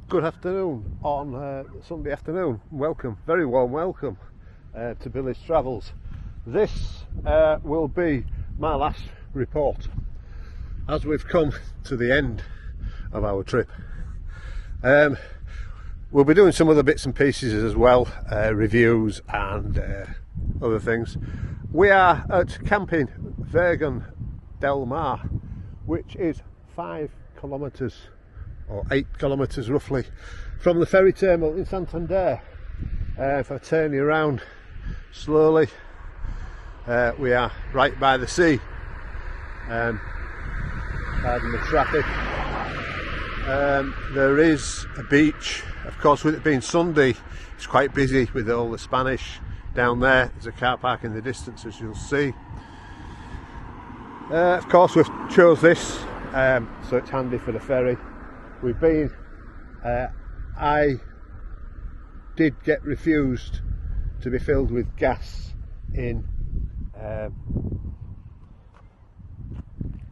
Good afternoon on Sunday afternoon. Welcome, very warm welcome to Billy's Travels. This will be my last report as we've come to the end of our trip. We'll be doing some other bits and pieces as well, reviews and other things. We are at camping Virgin del Mer, which is 5 kilometres or 8 kilometres roughly from the ferry terminal in Santander. If I turn you around slowly, we are right by the sea. Pardon the traffic. There is a beach, of course. With it being Sunday, it's quite busy with all the Spanish down there. There's a car park in the distance, as you'll see. Of course, we've chose this, so it's handy for the ferry. We've been, I did get refused to be filled with gas in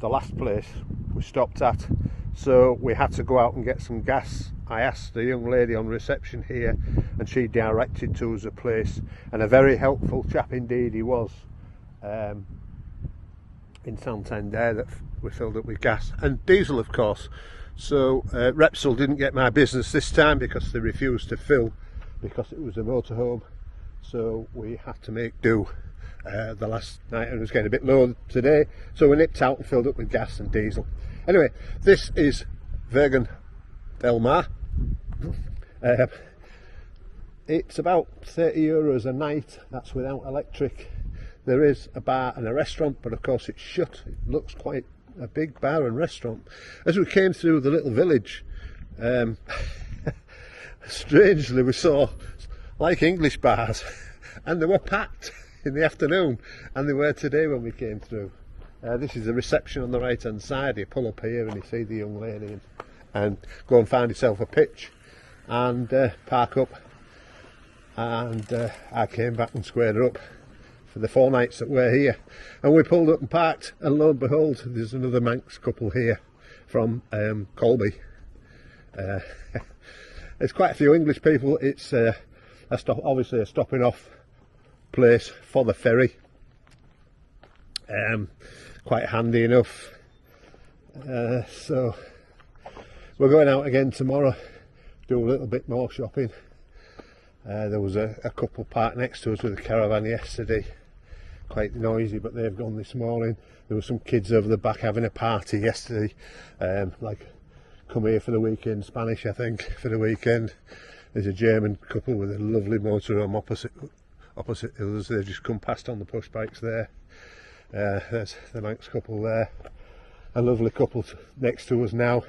the last place we stopped at, so we had to go out and get some gas. I asked the young lady on reception here and she directed to us a place, and a very helpful chap indeed he was, in Santander, that we filled up with gas and diesel, of course. So Repsol didn't get my business this time because they refused to fill because it was a motorhome, so we had to make do the last night, and it was getting a bit low today, so we nipped out and filled up with gas and diesel. Anyway, this is Virgin del Mer. It's about €30 a night, that's without electric. There is a bar and a restaurant, but of course it's shut. It looks quite a big bar and restaurant. As we came through the little village, strangely we saw like English bars, and they were packed in the afternoon, and they were today when we came through. This is the reception on the right hand side. You pull up here and you see the young lady and go and find yourself a pitch and park up, and I came back and squared her up for the 4 nights that we're here, and we pulled up and parked, and lo and behold, there's another Manx couple here from Colby. There's quite a few English people. It's obviously a stopping off place for the ferry, quite handy enough. So we're going out again tomorrow, do a little bit more shopping. There was a couple parked next to us with a caravan yesterday, quite noisy, but they've gone this morning. There were some kids over the back having a party yesterday, like come here for the weekend, Spanish I think, for the weekend. There's a German couple with a lovely motorhome opposite us. They've just come past on the push bikes there. There's the Manx couple there, a lovely couple next to us now,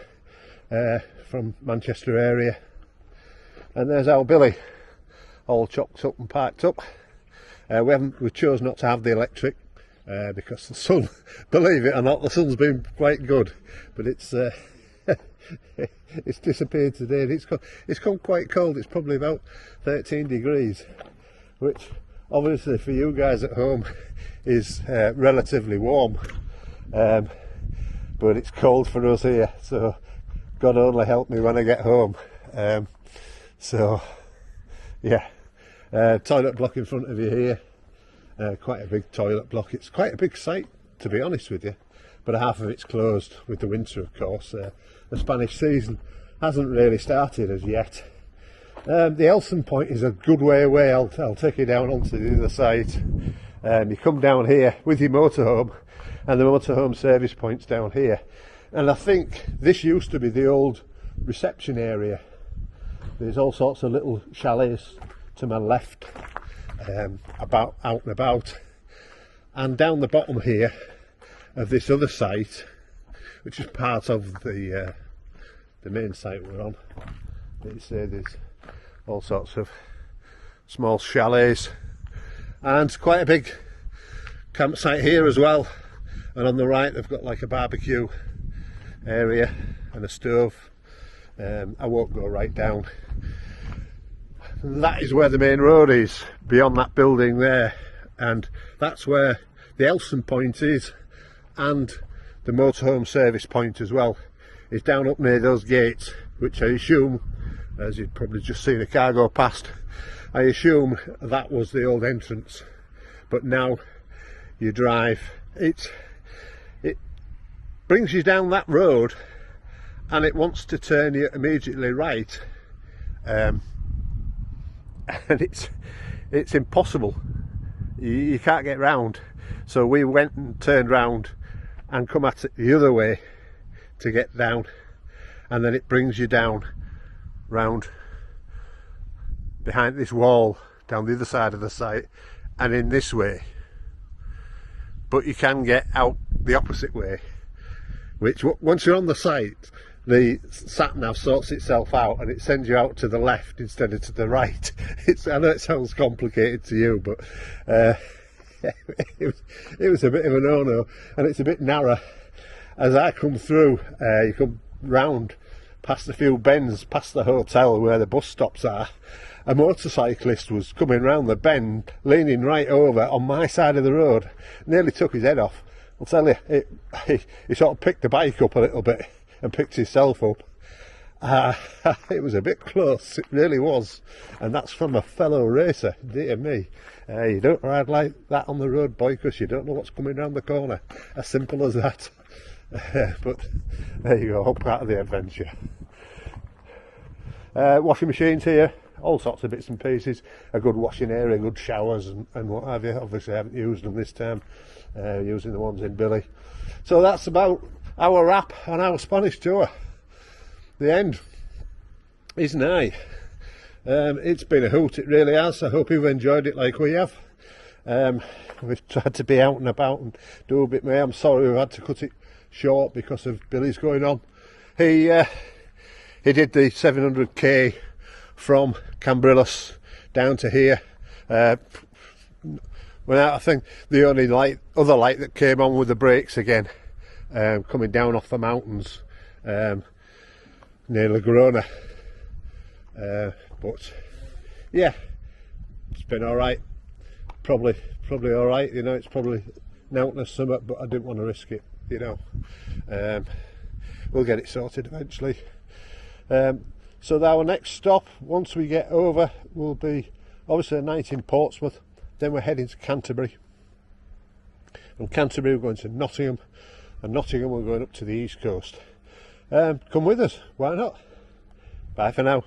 from Manchester area, and there's our Billy, all chocked up and parked up. We chose not to have the electric because the sun, believe it or not, the sun's been quite good, but it's it's disappeared today, and it's come quite cold. It's probably about 13 degrees, which obviously for you guys at home is relatively warm, but it's cold for us here, so God only help me when I get home. So yeah, toilet block in front of you here, quite a big toilet block. It's quite a big site, to be honest with you, but half of it's closed with the winter, of course. The Spanish season hasn't really started as yet. The Elson Point is a good way away. I'll take you down onto the other side. You come down here with your motorhome, and the motorhome service point's down here, and I think this used to be the old reception area. There's all sorts of little chalets to my left, about out and about, and down the bottom here of this other site, which is part of the main site we're on. There's all sorts of small chalets, and quite a big campsite here as well. And on the right they've got like a barbecue area and a stove. I won't go right down. That is where the main road is, beyond that building there, and that's where the Elson Point is, and the motorhome service point as well is down up near those gates, which I assume as you'd probably just seen a car go past. I assume that was the old entrance, but now you drive, it brings you down that road and it wants to turn you immediately right, and it's impossible. You can't get round. So we went and turned round and come at it the other way to get down, and then it brings you down round behind this wall down the other side of the site and in this way. But you can get out the opposite way, which once you're on the site, the sat nav sorts itself out and it sends you out to the left instead of to the right. I know it sounds complicated to you, but it was a bit of a no-no, and it's a bit narrow. As I come through, you come round past a few bends, past the hotel where the bus stops are. A motorcyclist was coming round the bend, leaning right over on my side of the road, nearly took his head off. I'll tell you, he sort of picked the bike up a little bit and picked himself up. It was a bit close, it really was, and that's from a fellow racer. Dear me, you don't ride like that on the road, boy, because you don't know what's coming round the corner. As simple as that. But there you go, all part of the adventure. Washing machines here, all sorts of bits and pieces, a good washing area, good showers and what have you. Obviously I haven't used them this time, using the ones in Billy. So that's about our wrap on our Spanish tour. The end is nigh. It's been a hoot, it really has. I hope you've enjoyed it like we have. We've tried to be out and about and do a bit more. I'm sorry we've had to cut it short because of Billy's going on. He did the 700k from Cambrils down to here. Well, I think the only other light that came on with the brakes again, coming down off the mountains near La Grona. But yeah, it's been alright. Probably alright, you know, it's probably mountainous summit, but I didn't want to risk it, you know. We'll get it sorted eventually. So our next stop, once we get over, will be obviously a night in Portsmouth. Then we're heading to Canterbury. From Canterbury we're going to Nottingham, and Nottingham we're going up to the east coast. Come with us, why not? Bye for now.